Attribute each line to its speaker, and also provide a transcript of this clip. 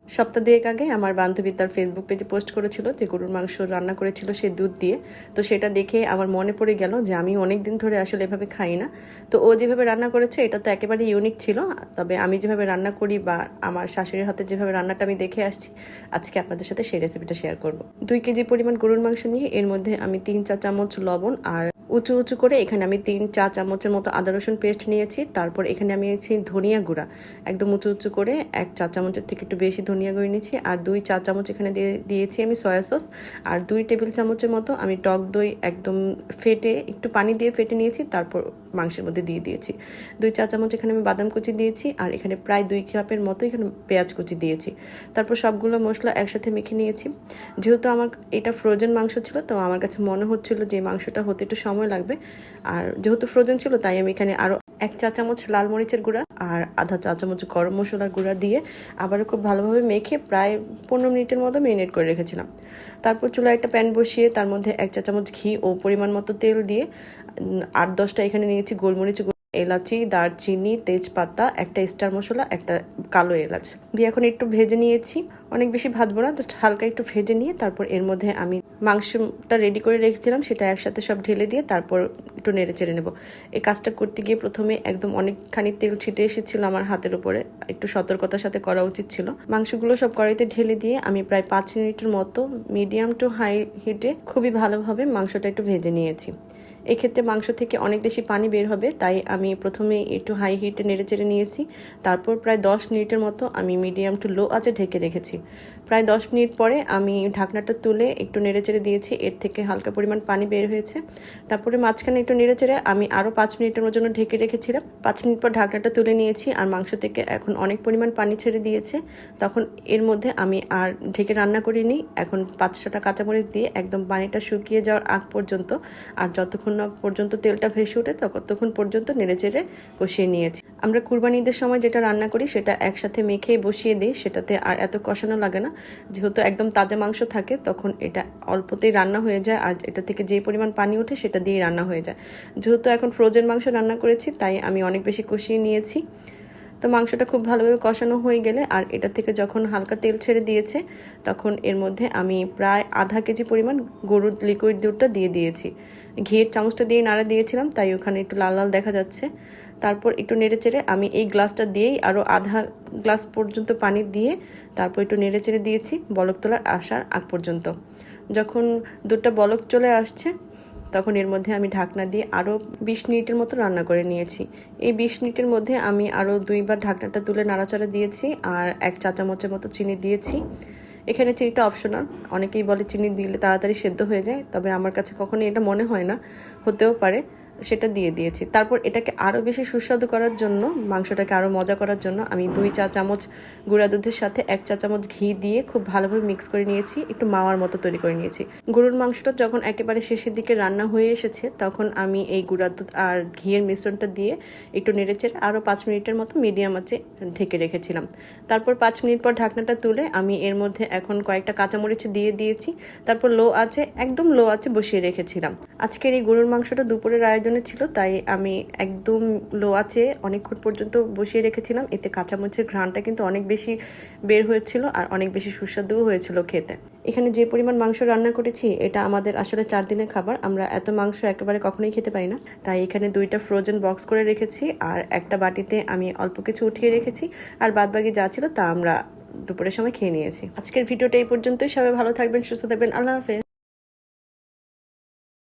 Speaker 1: সপ্তাহ দুয়েক আগে আমার বান্ধবী তার ফেসবুক পেজে পোস্ট করেছিল যে গরুর মাংস রান্না করেছিল সে দুধ দিয়ে। তো সেটা দেখে আমার মনে পড়ে গেল যে আমি অনেক দিন ধরে আসলে এভাবে খাই না। তো ও যেভাবে রান্না করেছে এটা তো একেবারে ইউনিক ছিল। তবে আমি যেভাবে রান্না করি বা আমার শাশুড়ির হাতে যেভাবে রান্নাটা আমি দেখে আসছি, আজকে আপনাদের সাথে সেই রেসিপিটা শেয়ার করব। 2 কেজি পরিমাণ গরুর মাংস নিয়ে এর মধ্যে আমি 3 চা চামচ লবণ আর উঁচু উঁচু করে এখানে আমি 3 চা চামচের মতো আদা রসুন পেস্ট নিয়েছি। তারপর এখানে আমি নিয়েছি ধনিয়া গুঁড়া, একদম উঁচু উঁচু করে 1 চা চামচের থেকে একটু বেশি ধনিয়া গুঁড়ো নিয়েছি। আর 2 চা চামচ এখানে দিয়েছি আমি সয়া সস। আর 2 টেবিল চামচের মতো আমি টক দই একদম ফেটে একটু পানি দিয়ে ফেটে নিয়েছি, তারপর মাংসের মধ্যে দিয়ে দিয়েছি। 2 চা চামচ এখানে আমি বাদাম কুচি দিয়েছি আর এখানে প্রায় 2 কাপের মতো এখানে পেঁয়াজ কুচি দিয়েছি। তারপর সবগুলো মশলা একসাথে মেখে নিয়েছি। যেহেতু আমার এটা ফ্রোজেন মাংস ছিল, তো আমার কাছে মনে হচ্ছিল যে মাংসটা হতে একটু সময় লাগবে। আর যেহেতু ফ্রোজেন ছিল তাই আমি এখানে আরও 1 চা চামচ লাল মরিচের গুঁড়া আর আধা চা চামচ গরম মশলার গুঁড়া দিয়ে আবারও খুব ভালোভাবে মেখে প্রায় 15 মিনিটের মতো ম্যারিনেট করে রেখেছিলাম। তারপর চুলায় একটা প্যান বসিয়ে তার মধ্যে 1 চা চামচ ঘি ও পরিমাণ মতো তেল দিয়ে 8-10টা এখানে নিয়েছি গোলমরিচ, এলাচি, দারচিনি, তেজপাতা, একটা স্টার মশলা, একটা কালো এলাচ দিয়ে এখন একটু ভেজে নিয়েছি। অনেক বেশি ভাজবো না, জাস্ট হালকা একটু ভেজে নিয়ে তারপর এর মধ্যে আমি মাংসটা রেডি করে রেখেছিলাম সেটা একসাথে সব ঢেলে দিয়ে তারপর একটু নেড়ে চেড়ে নেবো। এই কাজটা করতে গিয়ে প্রথমে একদম অনেকখানি তেল ছিটে এসেছিল আমার হাতের উপরে, একটু সতর্কতার সাথে করা উচিত ছিল। মাংসগুলো সব কড়াইতে ঢেলে দিয়ে আমি প্রায় 5 মিনিটের মতো মিডিয়াম টু হাই হিটে খুবই ভালোভাবে মাংসটা একটু ভেজে নিয়েছি। এক্ষেত্রে মাংস থেকে অনেক বেশি পানি বের হবে, তাই আমি প্রথমে একটু হাই হিটে নেড়ে চেড়ে নিয়েছি। তারপর প্রায় 10 মিনিটের মতো আমি মিডিয়াম টু লো আঁচে ঢেকে রেখেছি। প্রায় 10 মিনিট পরে আমি ঢাকনাটা তুলে একটু নেড়ে চেড়ে দিয়েছি, এর থেকে হালকা পরিমাণ পানি বের হয়েছে। তারপরে মাঝখানে একটু নেড়ে চেড়ে আমি আরও 5 মিনিটের জন্য ঢেকে রেখেছিলাম। 5 মিনিট পর ঢাকনাটা তুলে নিয়েছি আর মাংস থেকে এখন অনেক পরিমাণ পানি ছেড়ে দিয়েছে। তখন এর মধ্যে আমি আর ঢেকে রান্না করিনি, এখন 5-6টা কাঁচামরিচ দিয়ে একদম পানিটা শুকিয়ে যাওয়ার আগ পর্যন্ত আর যতক্ষণ না পর্যন্ত তেলটা ভেসে ওঠে ততক্ষণ পর্যন্ত নেড়ে চেড়ে কষিয়ে নিয়েছি। আমরা কুরবানি ঈদের সময় যেটা রান্না করি সেটা একসাথে মেখে বসিয়ে দিই, সেটাতে আর এত কষানো লাগে না। যেহেতু একদম তাজা মাংস থাকে তখন এটা অল্পতেই রান্না হয়ে যায় আর এটা থেকে যে পরিমাণ পানি ওঠে সেটা দিয়েই রান্না হয়ে যায়। যেহেতু এখন ফ্রোজেন মাংস রান্না করেছি তাই আমি অনেক বেশি কষিয়ে নিয়েছি। তো মাংসটা খুব ভালোভাবে কষানো হয়ে গেলে আর এটা থেকে যখন হালকা তেল ছেড়ে দিয়েছে তখন এর মধ্যে আমি প্রায় আধা কেজি পরিমাণ গরুর লিকুইড দুধটা দিয়ে দিয়েছি। ঘিয়ের চামচটা দিয়ে নাড়া দিয়েছিলাম তাই ওখানে একটু লাল লাল দেখা যাচ্ছে। তারপর একটু নেড়ে চেড়ে আমি এই গ্লাসটা দিয়েই আরও আধা গ্লাস পর্যন্ত পানি দিয়ে তারপর একটু নেড়ে চেড়ে দিয়েছি বলক তোলার আসার আগ পর্যন্ত। যখন দুধটা বলক চলে আসছে তখন এর মধ্যে আমি ঢাকনা দিয়ে আরও 20 মিনিটের মতো রান্না করে নিয়েছি। এই 20 মিনিটের মধ্যে আমি আরও 2বার ঢাকনাটা তুলে নাড়াচাড়া দিয়েছি আর 1 চা চামচের মতো চিনি দিয়েছি। এখানে চিনিটা অপশনাল, অনেকেই বলে চিনি দিলে তাড়াতাড়ি সেদ্ধ হয়ে যায়, তবে আমার কাছে কখনোই এটা মনে হয় না, হতেও পারে, সেটা দিয়ে দিয়েছি। তারপর এটাকে আরও বেশি সুস্বাদু করার জন্য, মাংসটাকে আরও মজা করার জন্য আমি 2 চা চামচ গুঁড়া দুধের সাথে 1 চা চামচ ঘি দিয়ে খুব ভালোভাবে মিক্স করে নিয়েছি, একটু মাওয়ার মতো তৈরি করে নিয়েছি। গরুর মাংসটা যখন একেবারে শেষের দিকে রান্না হয়ে এসেছে তখন আমি এই গুঁড়া দুধ আর ঘিয়ের মিশ্রণটা দিয়ে একটু নেড়েচেড়ে আরও 5 মিনিটের মতো মিডিয়াম আঁচে ঢেকে রেখেছিলাম। তারপর 5 মিনিট পর ঢাকনাটা তুলে আমি এর মধ্যে এখন কয়েকটা কাঁচামরিচ দিয়ে দিয়েছি। তারপর একদম লো আঁচে বসিয়ে রেখেছিলাম। আজকের এই গরুর মাংসটা দুপুরের আয়োজনে ছিল তাই আমি একদম লো আঁচে অনেকক্ষণ পর্যন্ত বসিয়ে রেখেছিলাম। এতে কাঁচামরিচের ঘ্রাণটা কিন্তু অনেক বেশি বের হয়েছিল আর অনেক বেশি সুস্বাদুও হয়েছিল খেতে। এখানে যে পরিমাণ মাংস রান্না করেছি এটা আমাদের আসলে 4 দিনের খাবার, আমরা এত মাংস একেবারে কখনোই খেতে পারি না। তাই এখানে 2টা ফ্রোজেন বক্স করে রেখেছি আর একটা বাটিতে আমি অল্প কিছু উঠিয়ে রেখেছি আর বাদবাকি যা ছিল তা আমরা দুপুরের সময় খেয়ে নিয়েছি। আজকের ভিডিওটা এই পর্যন্তই। সবাই ভালো থাকবেন, সুস্থ থাকবেন। আল্লাহ হাফেজ।